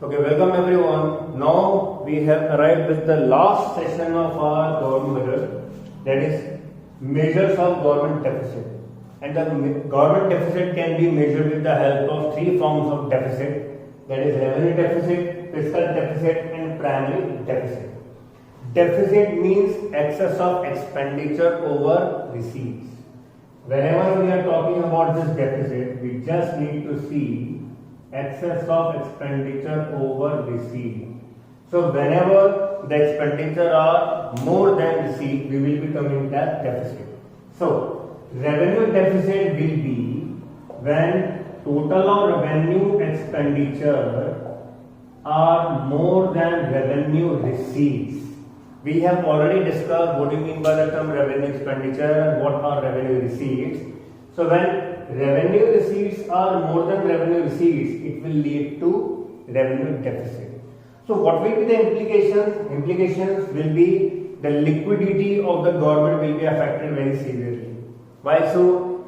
Okay, welcome everyone. Now we have arrived with the last session of our government budget, that is measures of government deficit. And the government deficit can be measured with the help of three forms of deficit, that is revenue deficit, fiscal deficit and primary deficit. Deficit means excess of expenditure over receipts. Whenever we are talking about this deficit, we just need to see excess of expenditure over receipt. So whenever the expenditure are more than receipt, we will be coming as deficit. So revenue deficit will be when total of revenue expenditure are more than revenue receipts. We have already discussed what do you mean by the term revenue expenditure and what are revenue receipts. So when revenue receipts are more than revenue receipts, it will lead to revenue deficit. So what will be the implications? Implications will be the liquidity of the government will be affected very severely. Why so?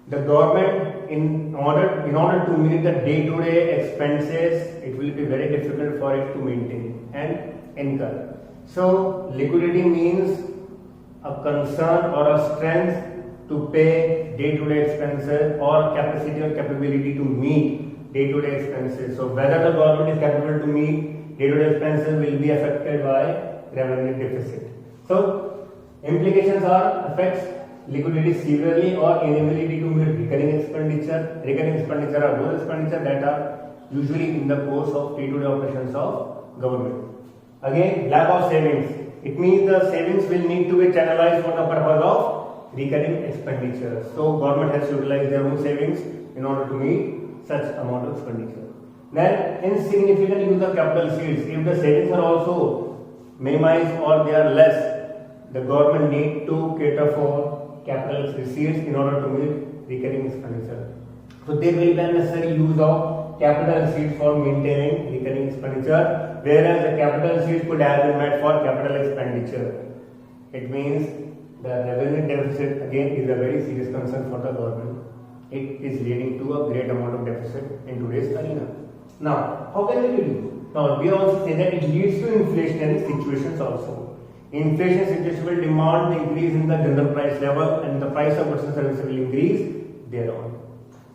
The government in order to meet the day-to-day expenses, it will be very difficult for it to maintain and incur. So liquidity means a concern or a strength to pay day-to-day expenses or capacity or capability to meet day-to-day expenses. So whether the government is capable to meet day-to-day expenses will be affected by revenue deficit. So implications are affects liquidity severely or inability to meet recurring expenditure. Recurring expenditure are those expenditure that are usually in the course of day-to-day operations of government. Again, lack of savings. It means the savings will need to be channelized for the purpose of recurring expenditure. So government has to utilize their own savings in order to meet such amount of expenditure. Then insignificant use of capital receipts. If the savings are also minimized or they are less, the government need to cater for capital receipts in order to meet recurring expenditure. So there will be unnecessary use of capital receipts for maintaining recurring expenditure, whereas the capital receipts could have been met for capital expenditure. It means the revenue deficit again is a very serious concern for the government. It is leading to a great amount of deficit in today's arena. Now, how can we do? Now, we also say that it leads to inflationary situations also. Inflation situation will demand the increase in the general price level and the price of goods and services will increase thereon.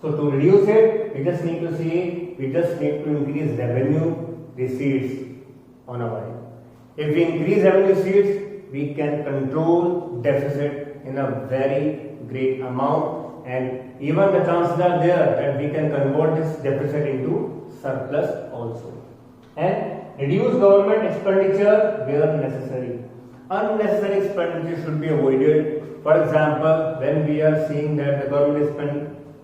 So to reduce it, we just need to increase revenue receipts on a while. If we increase revenue receipts, we can control deficit in a very great amount, and even the chances are there that we can convert this deficit into surplus also. And reduce government expenditure where necessary. Unnecessary expenditure should be avoided. For example, when we are seeing that the government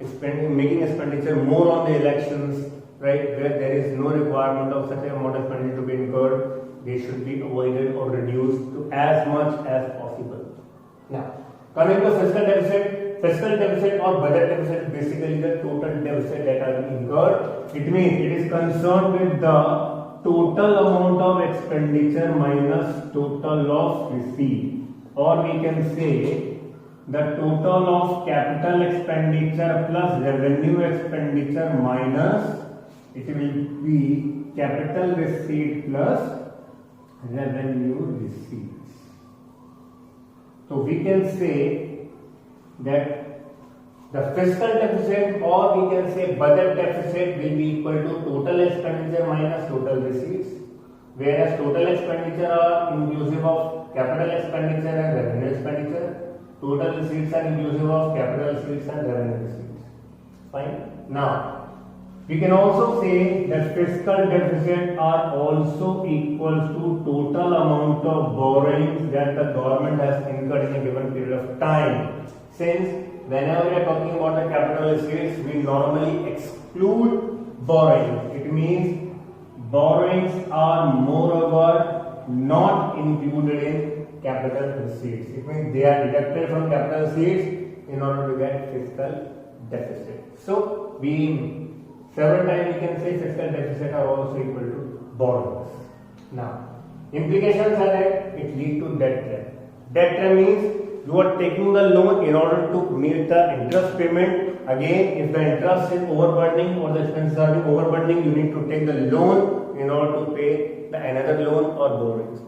is making expenditure more on the elections, right, where there is no requirement of such an amount of expenditure to be incurred, they should be avoided or reduced to as much as possible. Now, coming to fiscal deficit or budget deficit is basically the total deficit that has been incurred. It means it is concerned with the total amount of expenditure minus total of receipt, or we can say the total of capital expenditure plus revenue expenditure minus it will be capital receipt plus revenue receipts. So we can say that the fiscal deficit or we can say budget deficit will be equal to total expenditure minus total receipts, whereas total expenditure are inclusive of capital expenditure and revenue expenditure. Total receipts are inclusive of capital receipts and revenue receipts. Fine. Now, we can also say that fiscal deficit are also equal to total amount of borrowings that the government has incurred in a given period of time. Since whenever we are talking about the capital receipts, we normally exclude borrowings. It means borrowings are moreover not included in capital receipts. It means they are deducted from capital receipts in order to get fiscal deficit. So several times we can say fiscal deficit are also equal to borrowings. Now, implications are that it leads to debt trap. Debt trap means you are taking the loan in order to meet the interest payment again, if the interest is overburdening or the expenses are overburdening, you need to take the loan in order to pay the another loan or borrowings.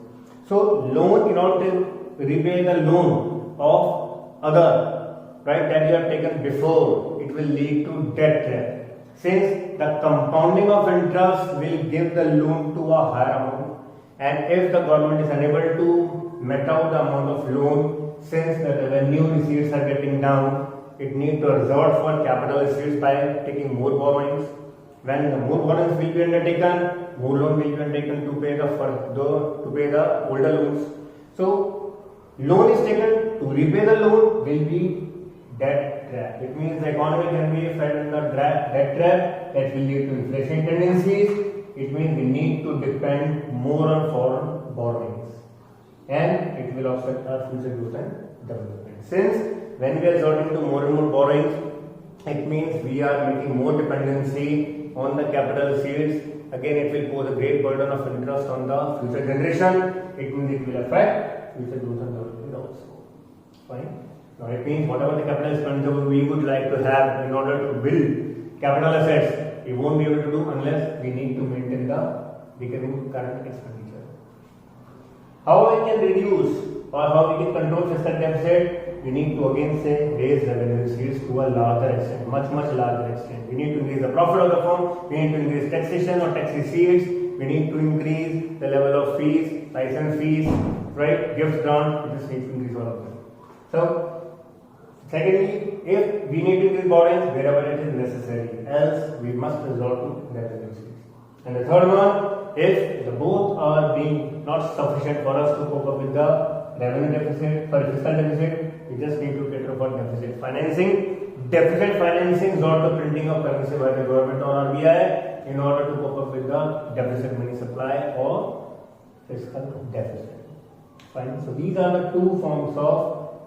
So loan, in order to repay the loan of other, right, that you have taken before, it will lead to debt trap. Since the compounding of interest will give the loan to a higher amount, and if the government is unable to met out the amount of loan, since the revenue receipts are getting down, it needs to resort for capital receipts by taking more borrowings. When the more borrowings will be undertaken, more loan will be undertaken to pay the older loans. So loan is taken to repay the loan will be debt trap. It means the economy can be fed in the debt trap that will lead to inflation tendencies. It means we need to depend more on foreign borrowings, and it will affect our future growth and development. Since when we are resorting to more and more borrowings, it means we are making more dependency on the capital receipts. Again, it will pose a great burden of interest on the future generation. It means it will affect future growth and development also. Fine. Now it means whatever the capital expenditure we would like to have in order to build capital assets, we won't be able to do unless we need to maintain the recurring current expenditure. How we can reduce or how we can control fiscal deficit? We need to again say raise revenue receipts to a larger extent, much larger extent. We need to increase the profit of the firm. We need to increase taxation or tax receipts. We need to increase the level of fees, license fees, right? Gifts grant. We just need to increase all of them. So, secondly, if we need to increase borrowings wherever it is necessary, else we must resort to revenue receipts. And the third one, if the both are being not sufficient for us to cope up with the revenue deficit, fiscal deficit, we just need to cater for deficit financing. Deficit financing is not the printing of currency by the government or RBI in order to cope up with the deficit money supply or fiscal deficit. Fine. So these are the two forms of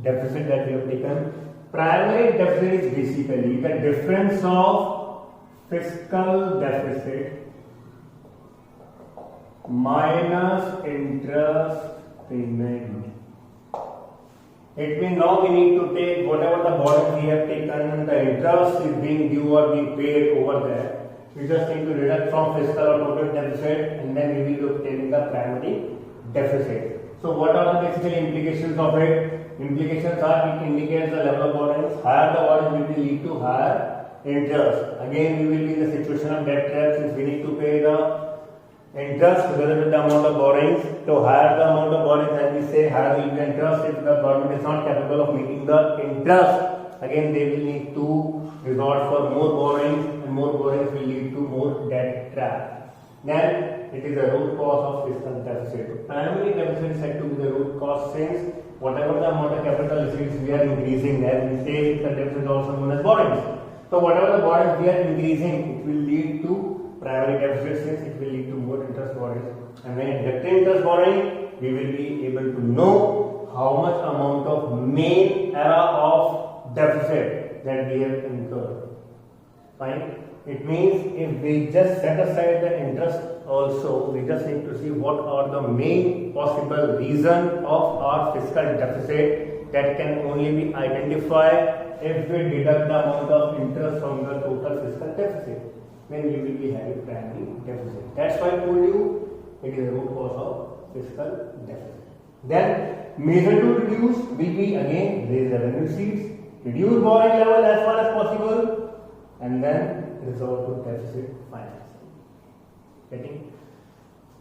deficit that we have taken. Primary deficit is basically the difference of fiscal deficit minus interest payment. It means now we need to take whatever the borrowing we have taken, the interest is being due or being paid over there. We just need to deduct from fiscal or total deficit, and then we will be obtaining the primary deficit. So what are the basically implications of it? Implications are it indicates the level of borrowings. Higher the borrowings will lead to higher interest. Again, we will be in the situation of debt trap since we need to pay the interest together with the amount of borrowings. So higher the amount of borrowings, and we say higher will be interest. If the government is not capable of meeting the interest, again they will need to resort for more borrowings, and more borrowings will lead to more debt trap. Then it is the root cause of fiscal deficit. Primary deficit is said to be the root cause since whatever the amount of capital receipts we are increasing, as we say, fiscal deficit is also known as borrowings. So whatever the borrowings we are increasing, it will lead to primary deficit since it will lead to more interest borrowing. And when it gets interest borrowing, we will be able to know how much amount of main era of deficit that we have incurred. Fine. It means if we just set aside the interest also, we just need to see what are the main possible reason of our fiscal deficit that can only be identified if we deduct the amount of interest from the total fiscal deficit. Then you will be having primary deficit. That's why I told you it is a root cause of fiscal deficit. Then measure to reduce will be again raise revenue receipts, reduce borrowing level as far as possible, and then resort to deficit financing. Getting?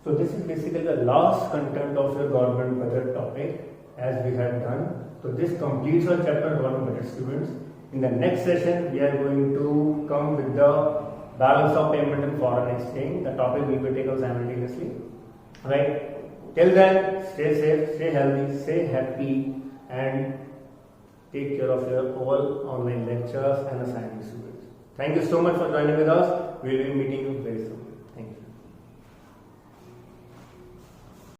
So this is basically the last content of your government budget topic as we have done. So this completes our chapter government budget, students. In the next session we are going to come with the balance of payment and foreign exchange. The topic will be taken simultaneously. Right? Till then, stay safe, stay healthy, stay happy, and take care of your all online lectures and assignments, students. Thank you so much for joining with us. We will be meeting you very soon.